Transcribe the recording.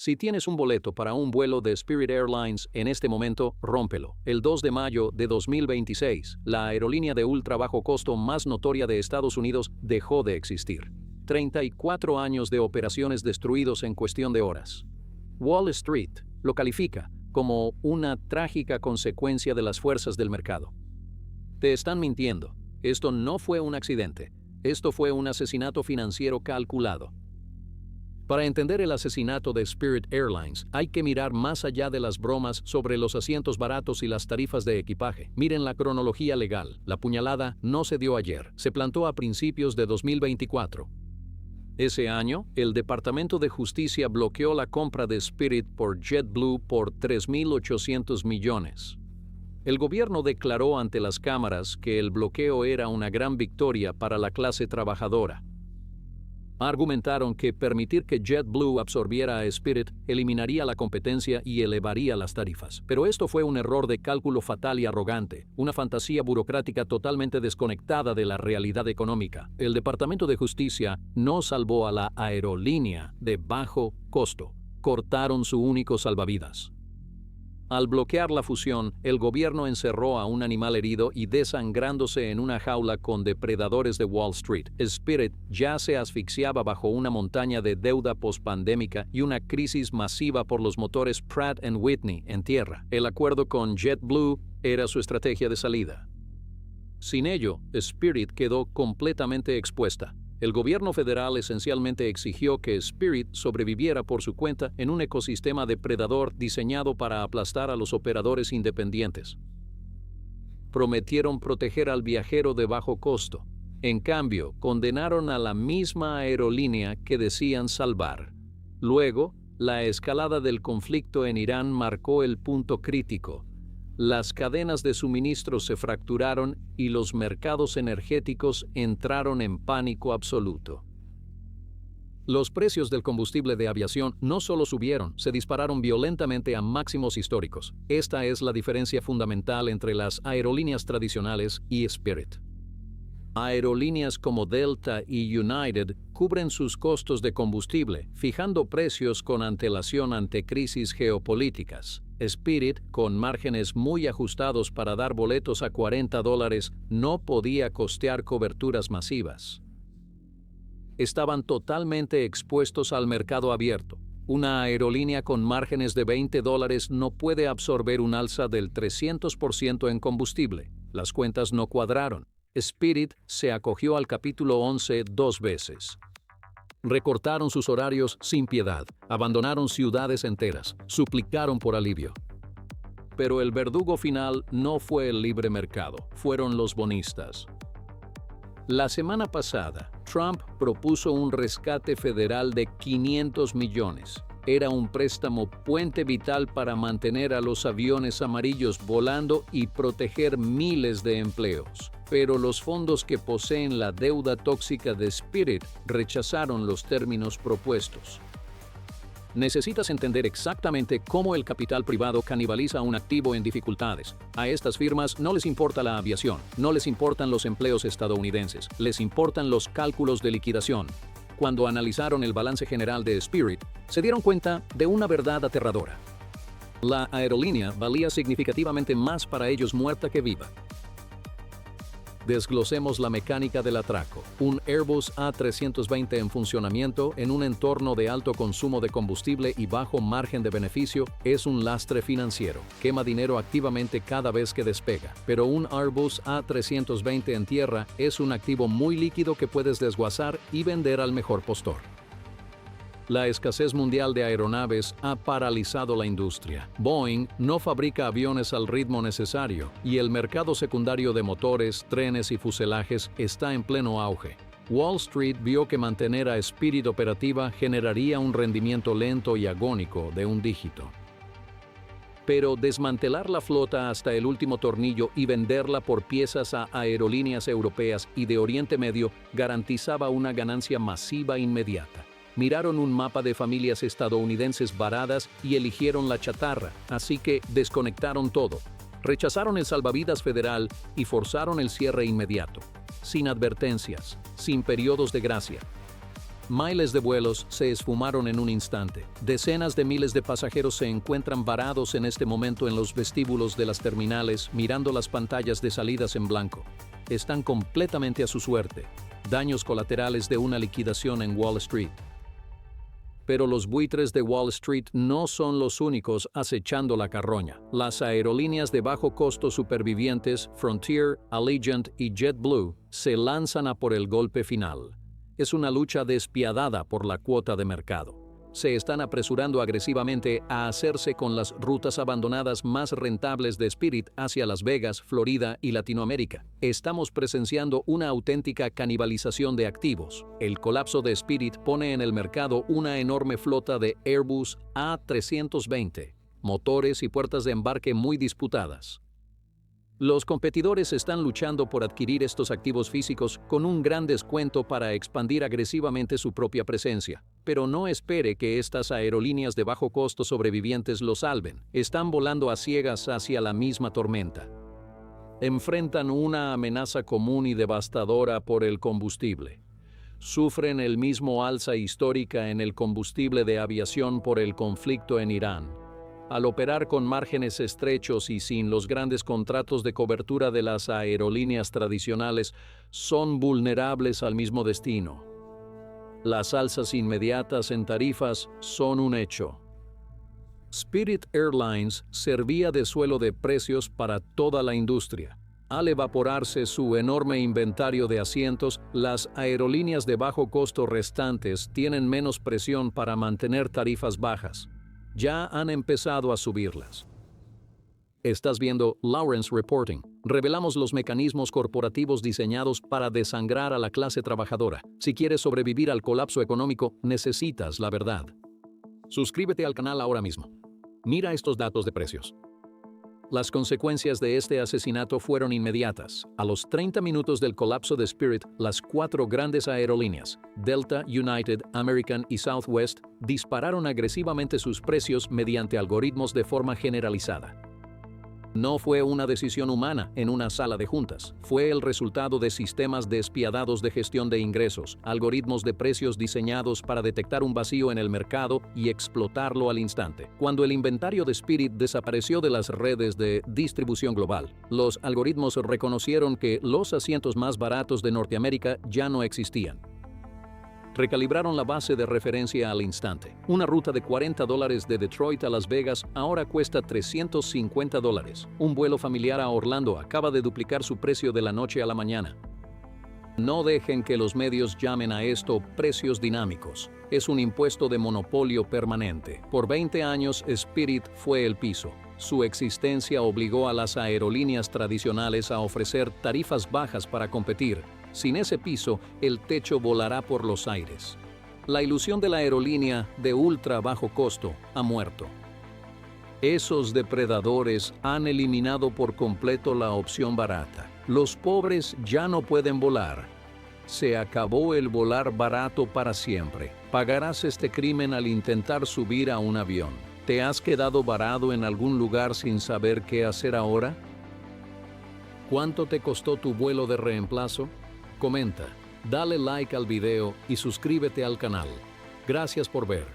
Si tienes un boleto para un vuelo de Spirit Airlines en este momento, rómpelo. El 2 de mayo de 2026, la aerolínea de ultra bajo costo más notoria de Estados Unidos dejó de existir. 34 años de operaciones destruidos en cuestión de horas. Wall Street lo califica como una trágica consecuencia de las fuerzas del mercado. Te están mintiendo. Esto no fue un accidente. Esto fue un asesinato financiero calculado. Para entender el asesinato de Spirit Airlines, hay que mirar más allá de las bromas sobre los asientos baratos y las tarifas de equipaje. Miren la cronología legal. La puñalada no se dio ayer, se plantó a principios de 2024. Ese año, el Departamento de Justicia bloqueó la compra de Spirit por JetBlue por $3.800 millones. El gobierno declaró ante las cámaras que el bloqueo era una gran victoria para la clase trabajadora. Argumentaron que permitir que JetBlue absorbiera a Spirit eliminaría la competencia y elevaría las tarifas. Pero esto fue un error de cálculo fatal y arrogante, una fantasía burocrática totalmente desconectada de la realidad económica. El Departamento de Justicia no salvó a la aerolínea de bajo costo. Cortaron su único salvavidas. Al bloquear la fusión, el gobierno encerró a un animal herido y desangrándose en una jaula con depredadores de Wall Street. Spirit ya se asfixiaba bajo una montaña de deuda pospandémica y una crisis masiva por los motores Pratt & Whitney en tierra. El acuerdo con JetBlue era su estrategia de salida. Sin ello, Spirit quedó completamente expuesta. El gobierno federal esencialmente exigió que Spirit sobreviviera por su cuenta en un ecosistema depredador diseñado para aplastar a los operadores independientes. Prometieron proteger al viajero de bajo costo. En cambio, condenaron a la misma aerolínea que decían salvar. Luego, la escalada del conflicto en Irán marcó el punto crítico. Las cadenas de suministro se fracturaron y los mercados energéticos entraron en pánico absoluto. Los precios del combustible de aviación no solo subieron, se dispararon violentamente a máximos históricos. Esta es la diferencia fundamental entre las aerolíneas tradicionales y Spirit. Aerolíneas como Delta y United cubren sus costos de combustible, fijando precios con antelación ante crisis geopolíticas. Spirit, con márgenes muy ajustados para dar boletos a $40, no podía costear coberturas masivas. Estaban totalmente expuestos al mercado abierto. Una aerolínea con márgenes de $20 no puede absorber un alza del 300% en combustible. Las cuentas no cuadraron. Spirit se acogió al capítulo 11 2 veces. Recortaron sus horarios sin piedad, abandonaron ciudades enteras, suplicaron por alivio. Pero el verdugo final no fue el libre mercado, fueron los bonistas. La semana pasada, Trump propuso un rescate federal de $500 millones. Era un préstamo puente vital para mantener a los aviones amarillos volando y proteger miles de empleos. Pero los fondos que poseen la deuda tóxica de Spirit rechazaron los términos propuestos. Necesitas entender exactamente cómo el capital privado canibaliza un activo en dificultades. A estas firmas no les importa la aviación, no les importan los empleos estadounidenses, les importan los cálculos de liquidación. Cuando analizaron el balance general de Spirit, se dieron cuenta de una verdad aterradora. La aerolínea valía significativamente más para ellos muerta que viva. Desglosemos la mecánica del atraco. Un Airbus A320 en funcionamiento en un entorno de alto consumo de combustible y bajo margen de beneficio es un lastre financiero. Quema dinero activamente cada vez que despega. Pero un Airbus A320 en tierra es un activo muy líquido que puedes desguazar y vender al mejor postor. La escasez mundial de aeronaves ha paralizado la industria. Boeing no fabrica aviones al ritmo necesario y el mercado secundario de motores, trenes y fuselajes está en pleno auge. Wall Street vio que mantener a Spirit operativa generaría un rendimiento lento y agónico de un dígito. Pero desmantelar la flota hasta el último tornillo y venderla por piezas a aerolíneas europeas y de Oriente Medio garantizaba una ganancia masiva inmediata. Miraron un mapa de familias estadounidenses varadas y eligieron la chatarra, así que desconectaron todo. Rechazaron el salvavidas federal y forzaron el cierre inmediato, sin advertencias, sin periodos de gracia. Miles de vuelos se esfumaron en un instante. Decenas de miles de pasajeros se encuentran varados en este momento en los vestíbulos de las terminales mirando las pantallas de salidas en blanco. Están completamente a su suerte. Daños colaterales de una liquidación en Wall Street. Pero los buitres de Wall Street no son los únicos acechando la carroña. Las aerolíneas de bajo costo supervivientes, Frontier, Allegiant y JetBlue, se lanzan a por el golpe final. Es una lucha despiadada por la cuota de mercado. Se están apresurando agresivamente a hacerse con las rutas abandonadas más rentables de Spirit hacia Las Vegas, Florida y Latinoamérica. Estamos presenciando una auténtica canibalización de activos. El colapso de Spirit pone en el mercado una enorme flota de Airbus A320, motores y puertas de embarque muy disputadas. Los competidores están luchando por adquirir estos activos físicos con un gran descuento para expandir agresivamente su propia presencia. Pero no espere que estas aerolíneas de bajo costo sobrevivientes lo salven. Están volando a ciegas hacia la misma tormenta. Enfrentan una amenaza común y devastadora por el combustible. Sufren el mismo alza histórica en el combustible de aviación por el conflicto en Irán. Al operar con márgenes estrechos y sin los grandes contratos de cobertura de las aerolíneas tradicionales, son vulnerables al mismo destino. Las alzas inmediatas en tarifas son un hecho. Spirit Airlines servía de suelo de precios para toda la industria. Al evaporarse su enorme inventario de asientos, las aerolíneas de bajo costo restantes tienen menos presión para mantener tarifas bajas. Ya han empezado a subirlas. Estás viendo Lawrence Reporting. Revelamos los mecanismos corporativos diseñados para desangrar a la clase trabajadora. Si quieres sobrevivir al colapso económico, necesitas la verdad. Suscríbete al canal ahora mismo. Mira estos datos de precios. Las consecuencias de este asesinato fueron inmediatas. A los 30 minutos del colapso de Spirit, las 4 grandes aerolíneas, Delta, United, American y Southwest, dispararon agresivamente sus precios mediante algoritmos de forma generalizada. No fue una decisión humana en una sala de juntas, fue el resultado de sistemas despiadados de gestión de ingresos, algoritmos de precios diseñados para detectar un vacío en el mercado y explotarlo al instante. Cuando el inventario de Spirit desapareció de las redes de distribución global, los algoritmos reconocieron que los asientos más baratos de Norteamérica ya no existían. Recalibraron la base de referencia al instante. Una ruta de $40 de Detroit a Las Vegas ahora cuesta $350. Un vuelo familiar a Orlando acaba de duplicar su precio de la noche a la mañana. No dejen que los medios llamen a esto precios dinámicos. Es un impuesto de monopolio permanente. Por 20 años, Spirit fue el piso. Su existencia obligó a las aerolíneas tradicionales a ofrecer tarifas bajas para competir. Sin ese piso, el techo volará por los aires. La ilusión de la aerolínea de ultra bajo costo ha muerto. Esos depredadores han eliminado por completo la opción barata. Los pobres ya no pueden volar. Se acabó el volar barato para siempre. Pagarás este crimen al intentar subir a un avión. ¿Te has quedado varado en algún lugar sin saber qué hacer ahora? ¿Cuánto te costó tu vuelo de reemplazo? Comenta, dale like al video y suscríbete al canal. Gracias por ver.